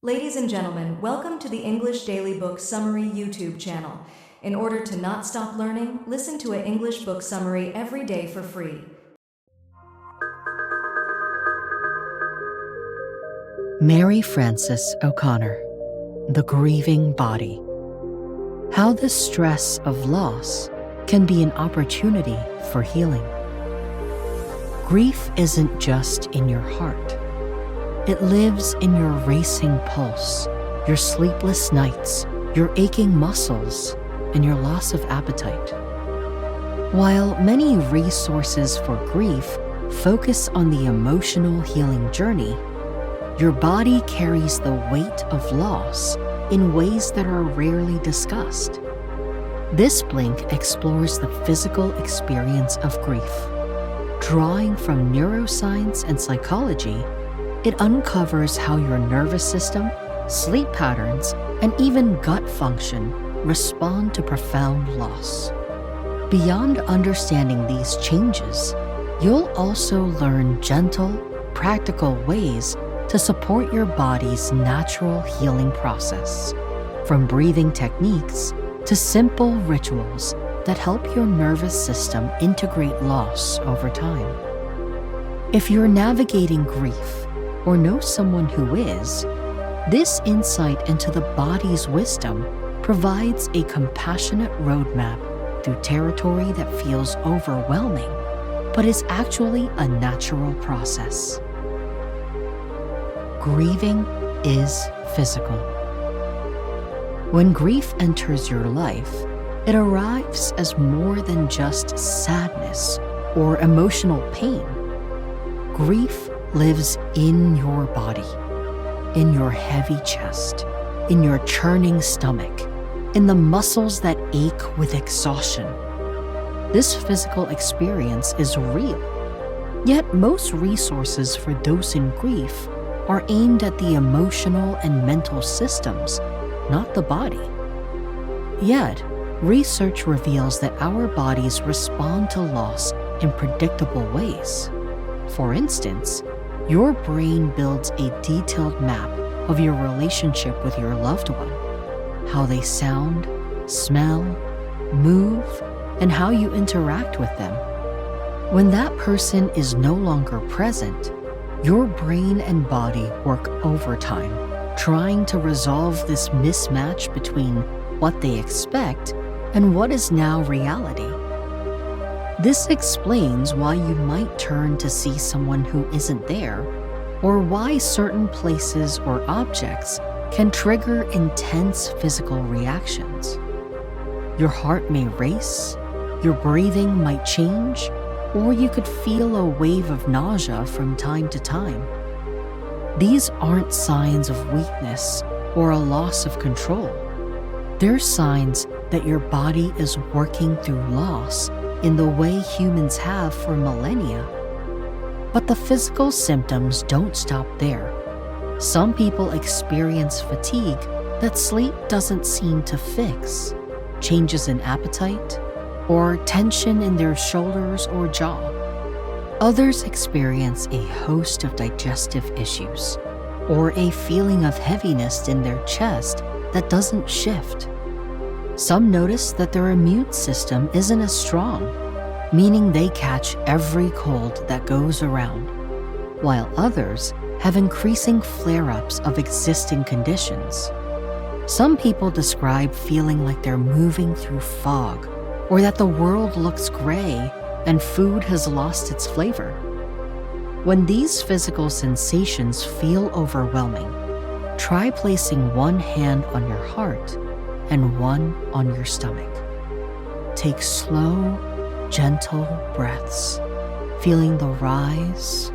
Ladies and gentlemen, welcome to the English Daily Book Summary YouTube channel. In order to not stop learning, listen to an English book summary every day for free. Mary Frances O'Connor, The Grieving Body. How the stress of loss can be an opportunity for healing. Grief isn't just in your heart. It lives in your racing pulse, your sleepless nights, your aching muscles, and your loss of appetite. While many resources for grief focus on the emotional healing journey, your body carries the weight of loss in ways that are rarely discussed. This blink explores the physical experience of grief. Drawing from neuroscience and psychology, it uncovers how your nervous system, sleep patterns, and even gut function respond to profound loss. Beyond understanding these changes, you'll also learn gentle, practical ways to support your body's natural healing process, from breathing techniques to simple rituals that help your nervous system integrate loss over time. If you're navigating grief or know someone who is, this insight into the body's wisdom provides a compassionate roadmap through territory that feels overwhelming, but is actually a natural process. Grieving is physical. When grief enters your life, it arrives as more than just sadness or emotional pain. Grief lives in your body, in your heavy chest, in your churning stomach, in the muscles that ache with exhaustion. This physical experience is real, yet most resources for those in grief are aimed at the emotional and mental systems, not the body. Yet, research reveals that our bodies respond to loss in predictable ways. For instance, your brain builds a detailed map of your relationship with your loved one, how they sound, smell, move, and how you interact with them. When that person is no longer present, your brain and body work overtime, trying to resolve this mismatch between what they expect and what is now reality. This explains why you might turn to see someone who isn't there, or why certain places or objects can trigger intense physical reactions. Your heart may race, your breathing might change, or you could feel a wave of nausea from time to time. These aren't signs of weakness or a loss of control. They're signs that your body is working through loss in the way humans have for millennia. But the physical symptoms don't stop there. Some people experience fatigue that sleep doesn't seem to fix, changes in appetite, or tension in their shoulders or jaw. Others experience a host of digestive issues, or a feeling of heaviness in their chest that doesn't shift. Some notice that their immune system isn't as strong, meaning they catch every cold that goes around, while others have increasing flare-ups of existing conditions. Some people describe feeling like they're moving through fog, or that the world looks gray and food has lost its flavor. When these physical sensations feel overwhelming, try placing one hand on your heart and one on your stomach. Take slow, gentle breaths, feeling the rise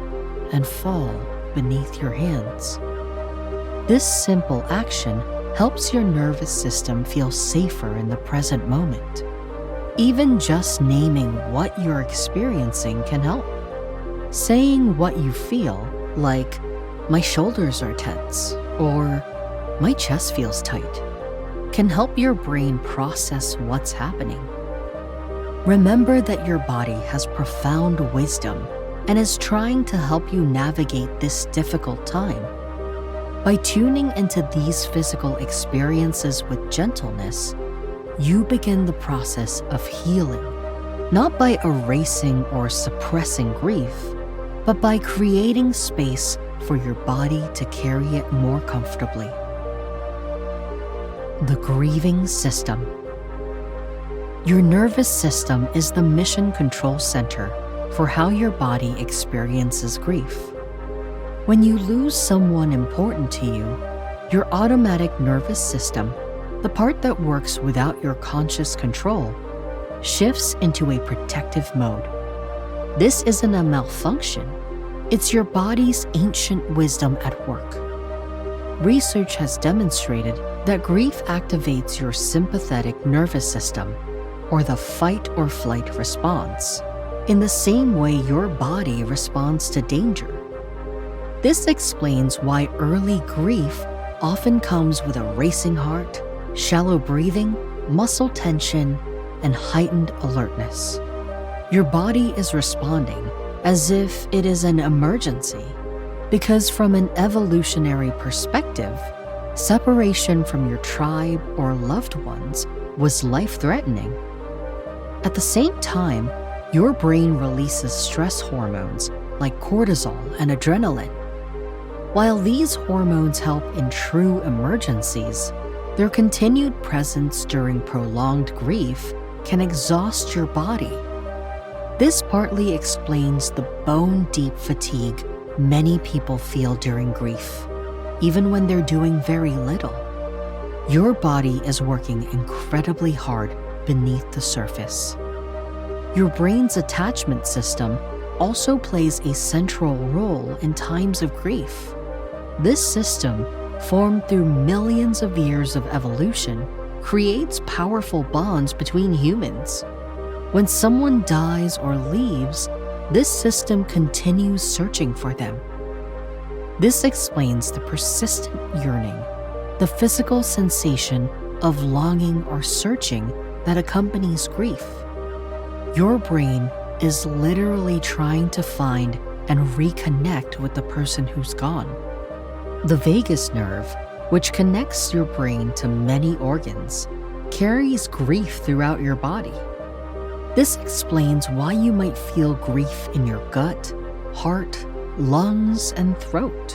and fall beneath your hands. This simple action helps your nervous system feel safer in the present moment. Even just naming what you're experiencing can help. Saying what you feel, like, "My shoulders are tense," or "My chest feels tight," can help your brain process what's happening. Remember that your body has profound wisdom and is trying to help you navigate this difficult time. By tuning into these physical experiences with gentleness, you begin the process of healing, not by erasing or suppressing grief, but by creating space for your body to carry it more comfortably. The grieving system. Your nervous system is the mission control center for how your body experiences grief. When you lose someone important to you, your automatic nervous system, the part that works without your conscious control, shifts into a protective mode. This isn't a malfunction. It's your body's ancient wisdom at work. Research has demonstrated that grief activates your sympathetic nervous system, or the fight or flight response, in the same way your body responds to danger. This explains why early grief often comes with a racing heart, shallow breathing, muscle tension, and heightened alertness. Your body is responding as if it is an emergency, because from an evolutionary perspective, separation from your tribe or loved ones was life-threatening. At the same time, your brain releases stress hormones like cortisol and adrenaline. While these hormones help in true emergencies, their continued presence during prolonged grief can exhaust your body. This partly explains the bone-deep fatigue many people feel during grief, even when they're doing very little. Your body is working incredibly hard beneath the surface. Your brain's attachment system also plays a central role in times of grief. This system, formed through millions of years of evolution, creates powerful bonds between humans. When someone dies or leaves, this system continues searching for them. This explains the persistent yearning, the physical sensation of longing or searching that accompanies grief. Your brain is literally trying to find and reconnect with the person who's gone. The vagus nerve, which connects your brain to many organs, carries grief throughout your body. This explains why you might feel grief in your gut, heart, lungs, and throat.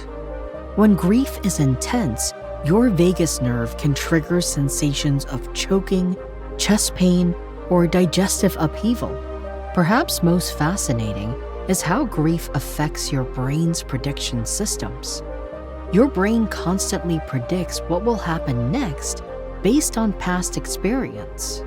When grief is intense, your vagus nerve can trigger sensations of choking, chest pain, or digestive upheaval. Perhaps most fascinating is how grief affects your brain's prediction systems. Your brain constantly predicts what will happen next based on past experience.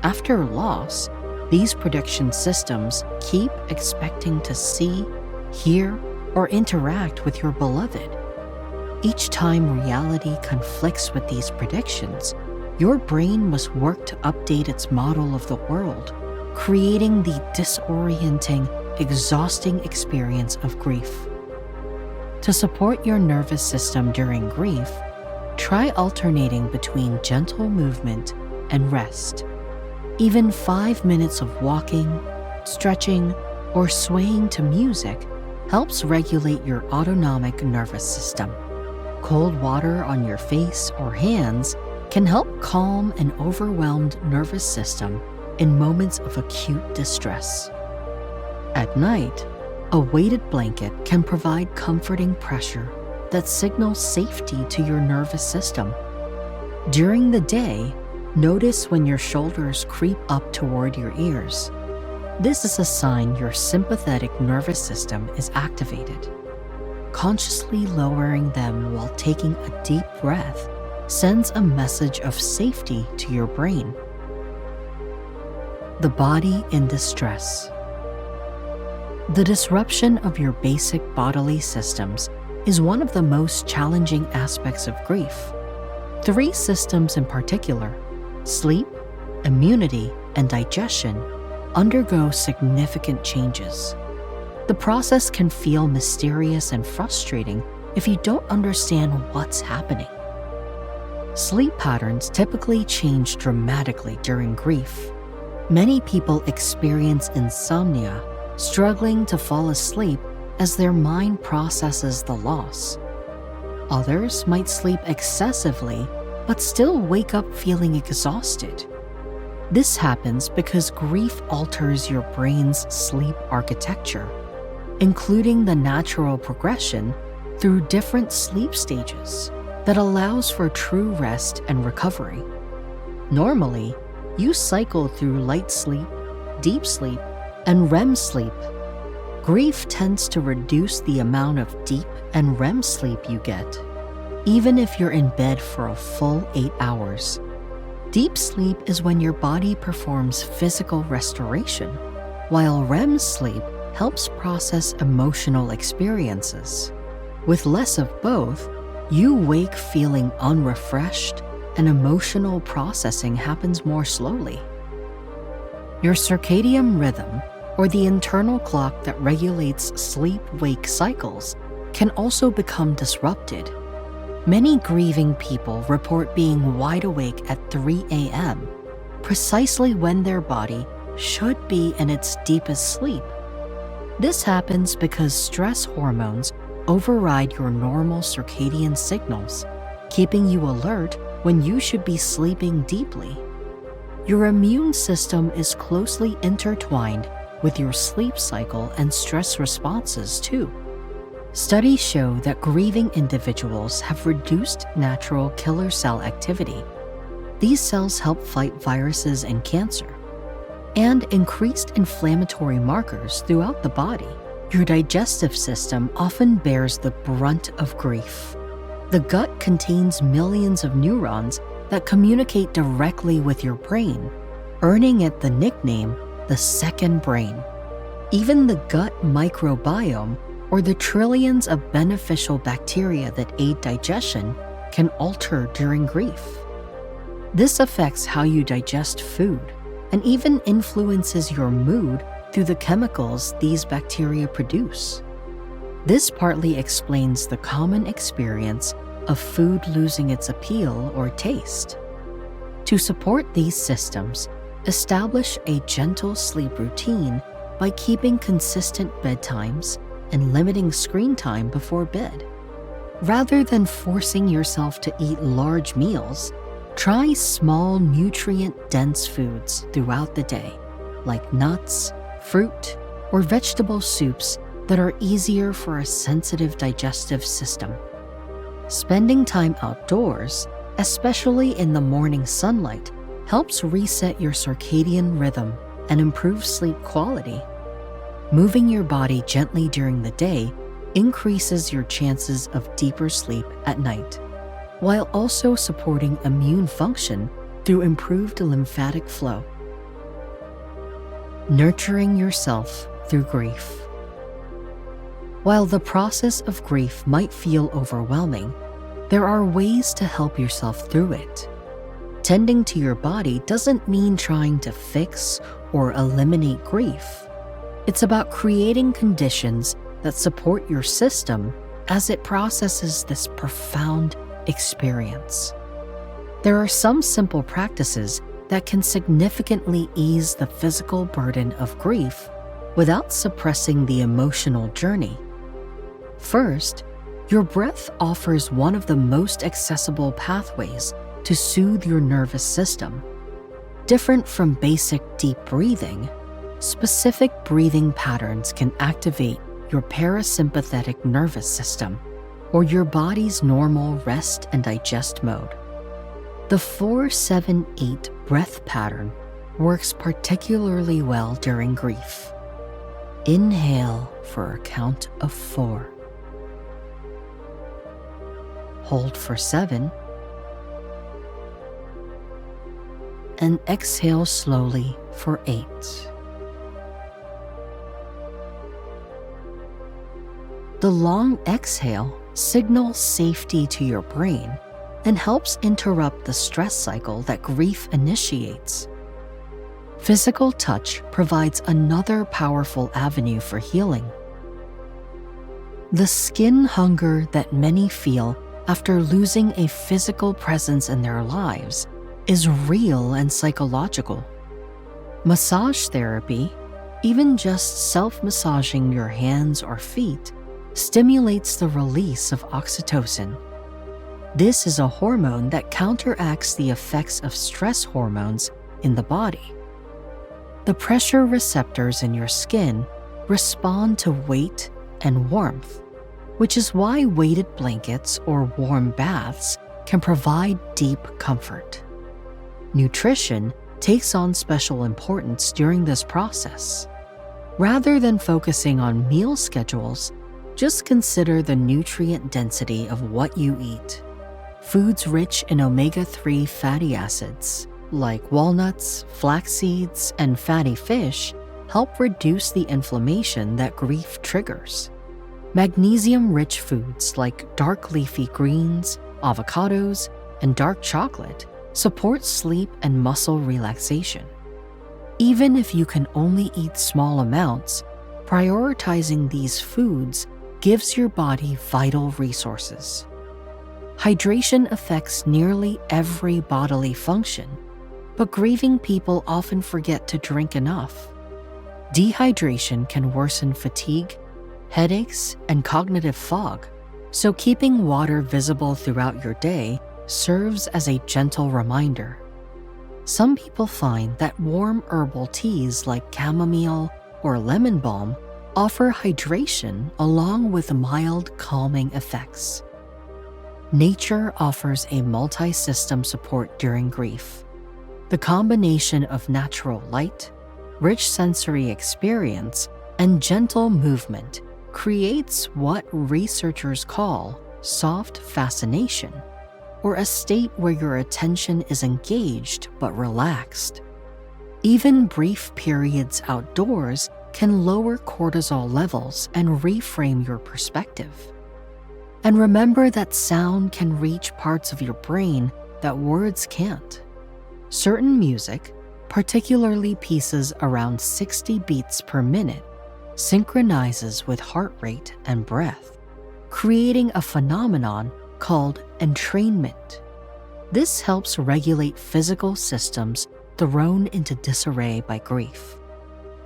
After loss, these prediction systems keep expecting to see, hear, or interact with your beloved. Each time reality conflicts with these predictions, your brain must work to update its model of the world, creating the disorienting, exhausting experience of grief. To support your nervous system during grief, try alternating between gentle movement and rest. Even 5 minutes of walking, stretching, or swaying to music helps regulate your autonomic nervous system. Cold water on your face or hands can help calm an overwhelmed nervous system in moments of acute distress. At night, a weighted blanket can provide comforting pressure that signals safety to your nervous system. During the day, notice when your shoulders creep up toward your ears. This is a sign your sympathetic nervous system is activated. Consciously lowering them while taking a deep breath sends a message of safety to your brain. The body in distress. The disruption of your basic bodily systems is one of the most challenging aspects of grief. 3 systems in particular, sleep, immunity, and digestion, undergo significant changes. The process can feel mysterious and frustrating if you don't understand what's happening. Sleep patterns typically change dramatically during grief. Many people experience insomnia, struggling to fall asleep as their mind processes the loss. Others might sleep excessively but still wake up feeling exhausted. This happens because grief alters your brain's sleep architecture, including the natural progression through different sleep stages that allows for true rest and recovery. Normally, you cycle through light sleep, deep sleep, and REM sleep. Grief tends to reduce the amount of deep and REM sleep you get, even if you're in bed for a full 8 hours. Deep sleep is when your body performs physical restoration, while REM sleep helps process emotional experiences. With less of both, you wake feeling unrefreshed and emotional processing happens more slowly. Your circadian rhythm, or the internal clock that regulates sleep-wake cycles, can also become disrupted. Many grieving people report being wide awake at 3 a.m., precisely when their body should be in its deepest sleep. This happens because stress hormones override your normal circadian signals, keeping you alert when you should be sleeping deeply. Your immune system is closely intertwined with your sleep cycle and stress responses too. Studies show that grieving individuals have reduced natural killer cell activity. These cells help fight viruses and cancer, and increased inflammatory markers throughout the body. Your digestive system often bears the brunt of grief. The gut contains millions of neurons that communicate directly with your brain, earning it the nickname the second brain. Even the gut microbiome, or the trillions of beneficial bacteria that aid digestion, can alter during grief. This affects how you digest food and even influences your mood through the chemicals these bacteria produce. This partly explains the common experience of food losing its appeal or taste. To support these systems, establish a gentle sleep routine by keeping consistent bedtimes and limiting screen time before bed. Rather than forcing yourself to eat large meals, try small nutrient-dense foods throughout the day, like nuts, fruit, or vegetable soups that are easier for a sensitive digestive system. Spending time outdoors, especially in the morning sunlight, helps reset your circadian rhythm and improve sleep quality. Moving your body gently during the day increases your chances of deeper sleep at night, while also supporting immune function through improved lymphatic flow. Nurturing yourself through grief. While the process of grief might feel overwhelming, there are ways to help yourself through it. Tending to your body doesn't mean trying to fix or eliminate grief. It's about creating conditions that support your system as it processes this profound experience. There are some simple practices that can significantly ease the physical burden of grief without suppressing the emotional journey. First, your breath offers one of the most accessible pathways to soothe your nervous system. Different from basic deep breathing, specific breathing patterns can activate your parasympathetic nervous system, or your body's normal rest and digest mode. The 4-7-8 breath pattern works particularly well during grief. Inhale for a count of 4. Hold for 7. And exhale slowly for 8. The long exhale signals safety to your brain and helps interrupt the stress cycle that grief initiates. Physical touch provides another powerful avenue for healing. The skin hunger that many feel after losing a physical presence in their lives is real and psychological. Massage therapy, even just self-massaging your hands or feet, stimulates the release of oxytocin, This is a hormone that counteracts the effects of stress hormones in the body. The pressure receptors in your skin respond to weight and warmth, which is why weighted blankets or warm baths can provide deep comfort. Nutrition takes on special importance during this process. Rather than focusing on meal schedules, just consider the nutrient density of what you eat. Foods rich in omega-3 fatty acids, like walnuts, flax seeds, and fatty fish, help reduce the inflammation that grief triggers. Magnesium-rich foods like dark leafy greens, avocados, and dark chocolate support sleep and muscle relaxation. Even if you can only eat small amounts, prioritizing these foods gives your body vital resources. Hydration affects nearly every bodily function, but grieving people often forget to drink enough. Dehydration can worsen fatigue, headaches, and cognitive fog, so keeping water visible throughout your day serves as a gentle reminder. Some people find that warm herbal teas like chamomile or lemon balm offer hydration along with mild calming effects. Nature offers a multi-system support during grief. The combination of natural light, rich sensory experience, and gentle movement creates what researchers call soft fascination, or a state where your attention is engaged but relaxed. Even brief periods outdoors can lower cortisol levels and reframe your perspective. And remember that sound can reach parts of your brain that words can't. Certain music, particularly pieces around 60 beats per minute, synchronizes with heart rate and breath, creating a phenomenon called entrainment. This helps regulate physical systems thrown into disarray by grief.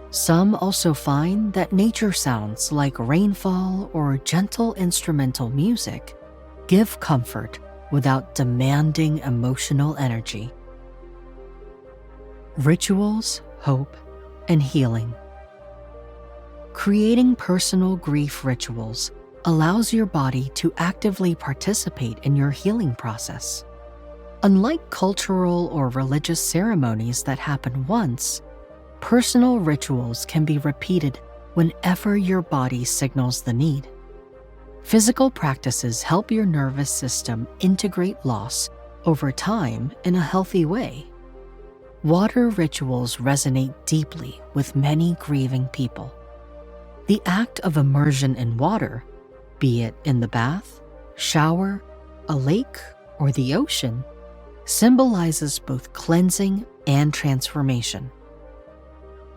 Some also find that nature sounds like rainfall or gentle instrumental music give comfort without demanding emotional energy. Rituals, hope, and healing. Creating personal grief rituals allows your body to actively participate in your healing process. Unlike cultural or religious ceremonies that happen once, personal rituals can be repeated whenever your body signals the need. Physical practices help your nervous system integrate loss over time in a healthy way. Water rituals resonate deeply with many grieving people. The act of immersion in water, be it in the bath, shower, a lake, or the ocean, symbolizes both cleansing and transformation.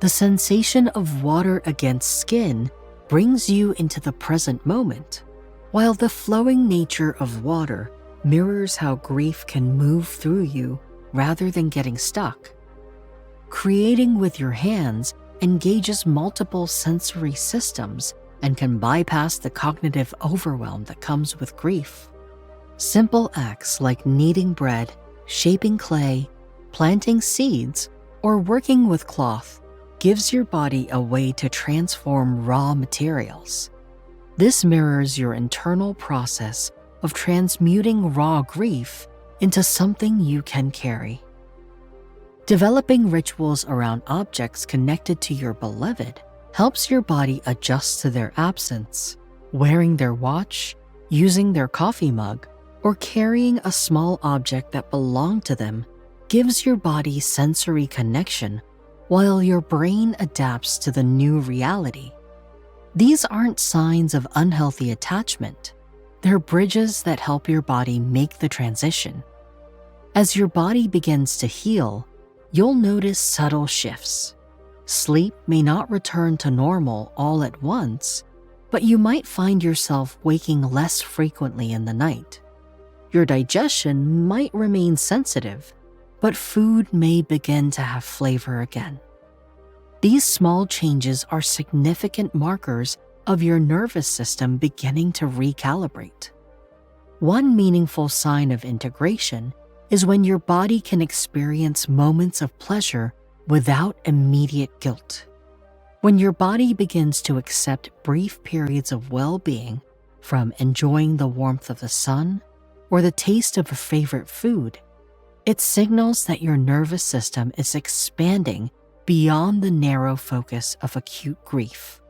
The sensation of water against skin brings you into the present moment, while the flowing nature of water mirrors how grief can move through you rather than getting stuck. Creating with your hands engages multiple sensory systems and can bypass the cognitive overwhelm that comes with grief. Simple acts like kneading bread, shaping clay, planting seeds, or working with cloth gives your body a way to transform raw materials. This mirrors your internal process of transmuting raw grief into something you can carry. Developing rituals around objects connected to your beloved helps your body adjust to their absence. Wearing their watch, using their coffee mug, or carrying a small object that belonged to them gives your body sensory connection while your brain adapts to the new reality. These aren't signs of unhealthy attachment. They're bridges that help your body make the transition. As your body begins to heal, you'll notice subtle shifts. Sleep may not return to normal all at once, but you might find yourself waking less frequently in the night. Your digestion might remain sensitive, but food may begin to have flavor again. These small changes are significant markers of your nervous system beginning to recalibrate. One meaningful sign of integration is when your body can experience moments of pleasure without immediate guilt. When your body begins to accept brief periods of well-being, from enjoying the warmth of the sun or the taste of a favorite food, it signals that your nervous system is expanding beyond the narrow focus of acute grief.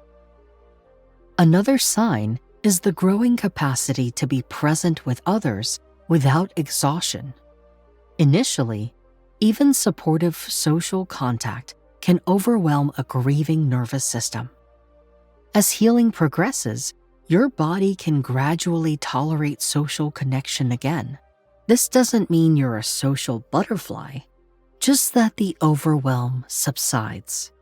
Another sign is the growing capacity to be present with others without exhaustion. Initially, even supportive social contact can overwhelm a grieving nervous system. As healing progresses, your body can gradually tolerate social connection again. This doesn't mean you're a social butterfly, just that the overwhelm subsides.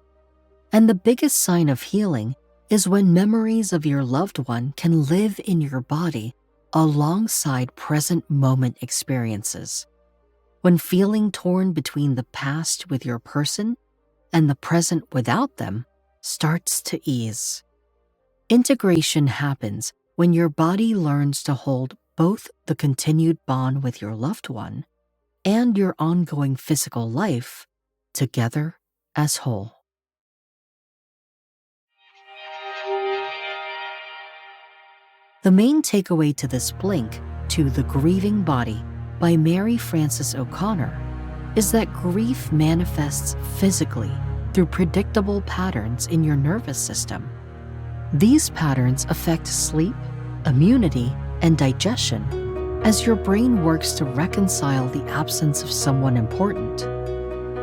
And the biggest sign of healing is when memories of your loved one can live in your body alongside present moment experiences. When feeling torn between the past with your person and the present without them starts to ease. Integration happens when your body learns to hold both the continued bond with your loved one and your ongoing physical life together as whole. The main takeaway to this blink to The Grieving Body by Mary Frances O'Connor is that grief manifests physically through predictable patterns in your nervous system. These patterns affect sleep, immunity, and digestion as your brain works to reconcile the absence of someone important.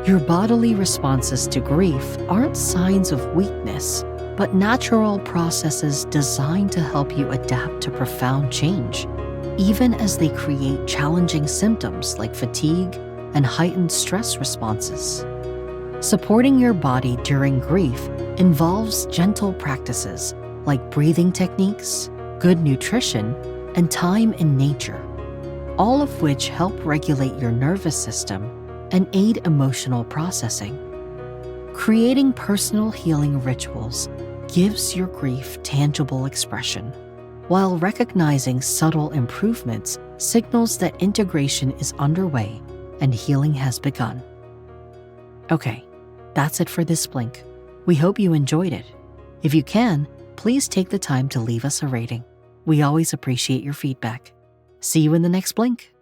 Your bodily responses to grief aren't signs of weakness, but natural processes designed to help you adapt to profound change, even as they create challenging symptoms like fatigue and heightened stress responses. Supporting your body during grief involves gentle practices like breathing techniques, good nutrition, and time in nature, all of which help regulate your nervous system and aid emotional processing. Creating personal healing rituals gives your grief tangible expression, while recognizing subtle improvements signals that integration is underway and healing has begun. Okay, that's it for this blink. We hope you enjoyed it. If you can, please take the time to leave us a rating. We always appreciate your feedback. See you in the next blink.